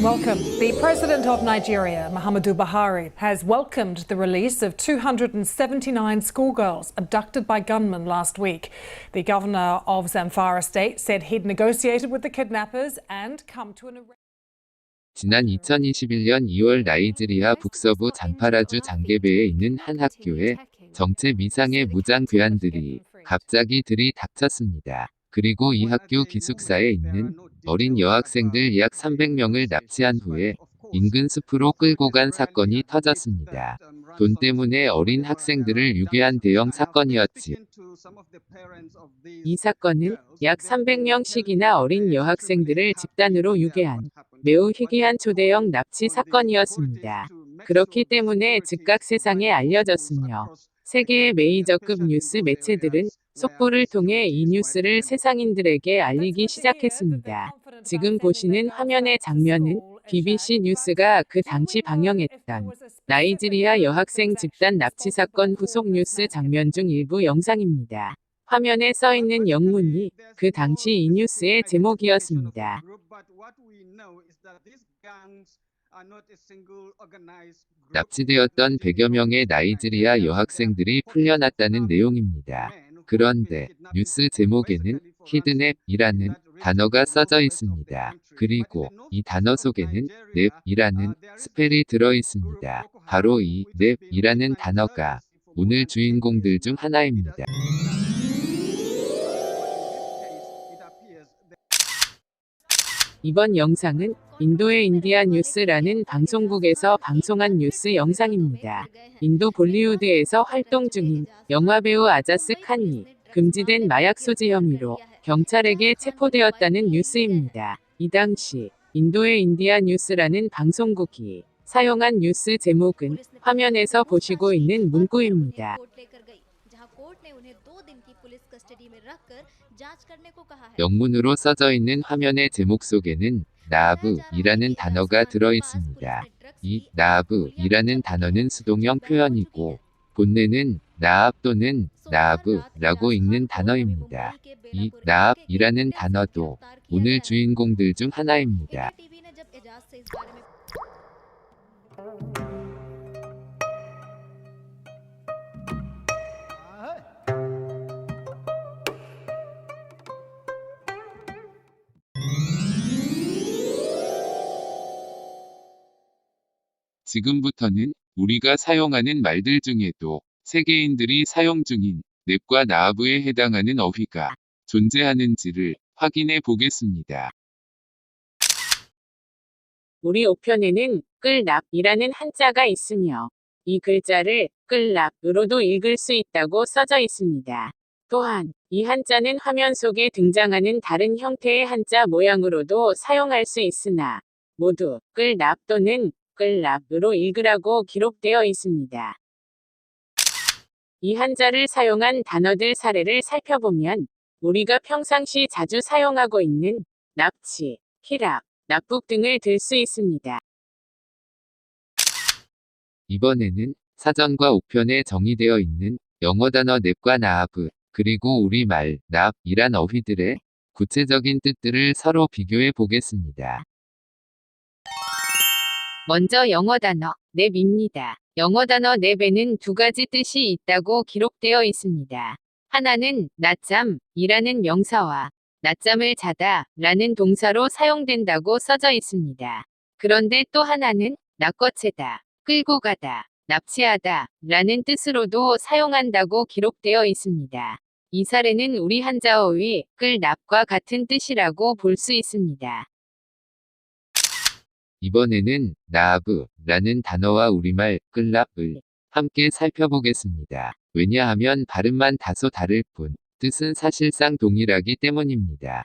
and welcome. The President of Nigeria, Muhammadu Buhari, has welcomed the release of 279 schoolgirls abducted by gunmen last week. The governor of Zamfara state said he'd negotiated with the kidnappers and come to an arrangement. 지난 2021년 2월 나이지리아 북서부 잠파라주 장계베에 있는 한 학교에 정체 미상의 무장 괴한들이 갑자기 들이닥쳤습니다. 그리고 이 학교 기숙사에 있는 어린 여학생들 약 300명을 납치한 후에 인근 숲으로 끌고 간 사건이 터졌습니다. 돈 때문에 어린 학생들을 유괴한 대형 사건이었지. 이 사건은 약 300명씩이나 어린 여학생들을 집단으로 유괴한 매우 희귀한 초대형 납치 사건이었습니다. 그렇기 때문에 즉각 세상에 알려졌으며 세계의 메이저급 뉴스 매체들은 속보를 통해 이 뉴스를 세상인들에게 알리기 시작했습니다. 지금 보시는 화면의 장면은 BBC 뉴스가 그 당시 방영했던 나이지리아 여학생 집단 납치 사건 후속 뉴스 장면 중 일부 영상입니다. 화면에 써 있는 영문이 그 당시 이 뉴스의 제목이었습니다. 납치되었던 100여 명의 나이지리아 여학생들이 풀려났다는 내용입니다. 그런데 뉴스 제목에는 키드냅이라는 단어가 써져 있습니다. 그리고 이 단어 속에는 nep이라는 스펠이 들어 있습니다. 바로 이 nep이라는 단어가 오늘 주인공들 중 하나입니다. 이번 영상은 인도의 인디아 뉴스라는 방송국에서 방송한 뉴스 영상입니다. 인도 볼리우드에서 활동 중인 영화배우 아자스 칸이 금지된 마약 소지 혐의로 경찰에게 체포되었다는 뉴스입니다. 이 당시 인도의 인디아 뉴스라는 방송국이 사용한 뉴스 제목은 화면에서 보시고 있는 문구입니다. 영문으로 써져 있는 화면의 제목 속에는 나브이라는 단어가 들어 있습니다. 이 나브이라는 단어는 수동형 표현이고 본래는 나압 또는 나브라고 읽는 단어입니다. 이 나압이라는 단어도 오늘 주인공들 중 하나입니다. 지금부터는 우리가 사용하는 말들 중에도 세계인들이 사용 중인 넵과 나아브에 해당하는 어휘가 존재하는지를 확인해 보겠습니다. 우리 우편에는 끌납이라는 한자가 있으며 이 글자를 끌납으로도 읽을 수 있다고 써져 있습니다. 또한 이 한자는 화면 속에 등장하는 다른 형태의 한자 모양으로도 사용할 수 있으나 모두 끌납 또는 끌납으로 읽으라고 기록되어 있습니다. 이 한자를 사용한 단어들 사례를 살펴보면 우리가 평상시 자주 사용하고 있는 납치, 히랍, 납북 등을 들 수 있습니다. 이번에는 사전과 우편에 정의되어 있는 영어 단어 넵과 나아브, 그리고 우리말 납이란 어휘들의 구체적인 뜻들을 서로 비교해 보겠습니다. 먼저 영어 단어 넵입니다. 영어 단어 넵에는 두 가지 뜻이 있다고 기록되어 있습니다. 하나는 낮잠이라는 명사와 낮잠을 자다 라는 동사로 사용된다고 써져 있습니다. 그런데 또 하나는 낚어채다, 끌고 가다, 납치하다 라는 뜻으로도 사용한다고 기록되어 있습니다. 이 사례는 우리 한자어휘 끌납과 같은 뜻이라고 볼 수 있습니다. 이번에는 나아브라는 단어와 우리말 끌납을 함께 살펴보겠습니다. 왜냐하면 발음만 다소 다를 뿐 뜻은 사실상 동일하기 때문입니다.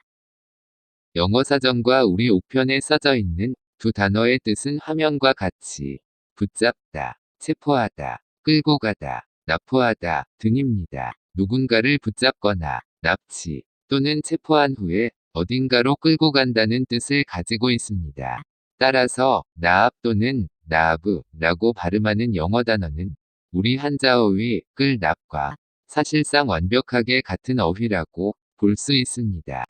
영어 사전과 우리 우편에 써져 있는 두 단어의 뜻은 화면과 같이 붙잡다, 체포하다, 끌고 가다, 납포하다 등입니다. 누군가를 붙잡거나 납치 또는 체포한 후에 어딘가로 끌고 간다는 뜻을 가지고 있습니다. 따라서 나압 또는 나아브라고 발음하는 영어 단어는 우리 한자어휘 끌납과 사실상 완벽하게 같은 어휘라고 볼 수 있습니다.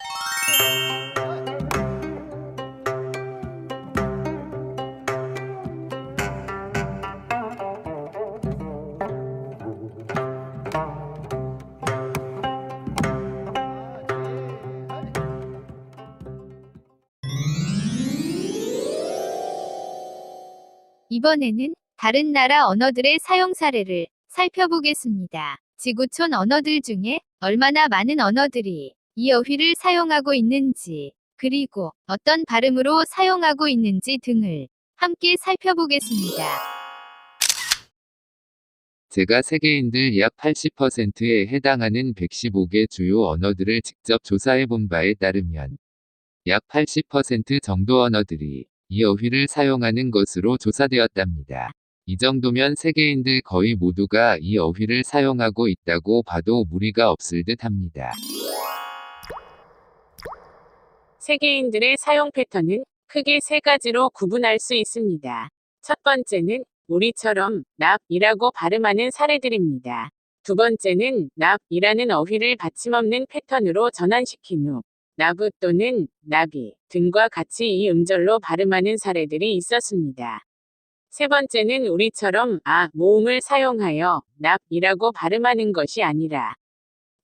이번에는 다른 나라 언어들의 사용 사례를 살펴보겠습니다. 지구촌 언어들 중에 얼마나 많은 언어들이 이 어휘를 사용하고 있는지, 그리고 어떤 발음으로 사용하고 있는지 등을 함께 살펴보겠습니다. 제가 세계인들 약 80%에 해당하는 115개 주요 언어들을 직접 조사해 본 바에 따르면 약 80% 정도 언어들이 이 어휘를 사용하는 것으로 조사되었답니다. 이 정도면 세계인들 거의 모두가 이 어휘를 사용하고 있다고 봐도 무리가 없을 듯합니다. 세계인들의 사용 패턴은 크게 세 가지로 구분할 수 있습니다. 첫 번째는 우리처럼 납이라고 발음하는 사례들입니다. 두 번째는 납이라는 어휘를 받침없는 패턴으로 전환시킨 후 나부 또는 나비 등과 같이 이 음절로 발음하는 사례들이 있었습니다. 세 번째는 우리처럼 모음을 사용하여 납이라고 발음하는 것이 아니라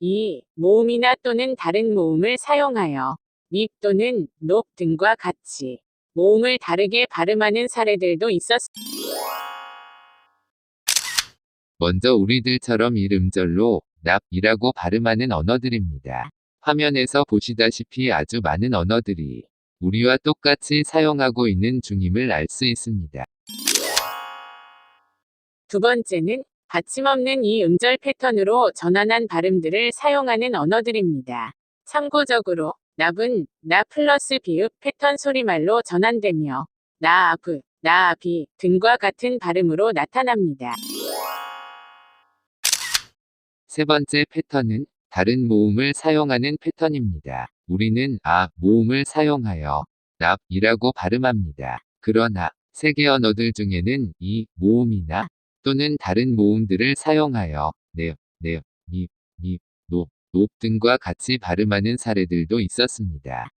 이 모음이나 또는 다른 모음을 사용하여 닙 또는 높 등과 같이 모음을 다르게 발음하는 사례들도 있었습니다. 먼저 우리들처럼 이음절로 납이라고 발음하는 언어들입니다. 화면에서 보시다시피 아주 많은 언어들이 우리와 똑같이 사용하고 있는 중임을 알 수 있습니다. 두 번째는 받침 없는 이 음절 패턴으로 전환한 발음들을 사용하는 언어들입니다. 참고적으로 납은 나 플러스 비읍 패턴 소리말로 전환되며 나아브, 나아비 등과 같은 발음으로 나타납니다. 세 번째 패턴은 다른 모음을 사용하는 패턴입니다. 우리는 모음을 사용하여 납이라고 발음합니다. 그러나 세계 언어들 중에는 이 모음이나 또는 다른 모음들을 사용하여 넵, 닙, 높 등과 같이 발음하는 사례들도 있었습니다.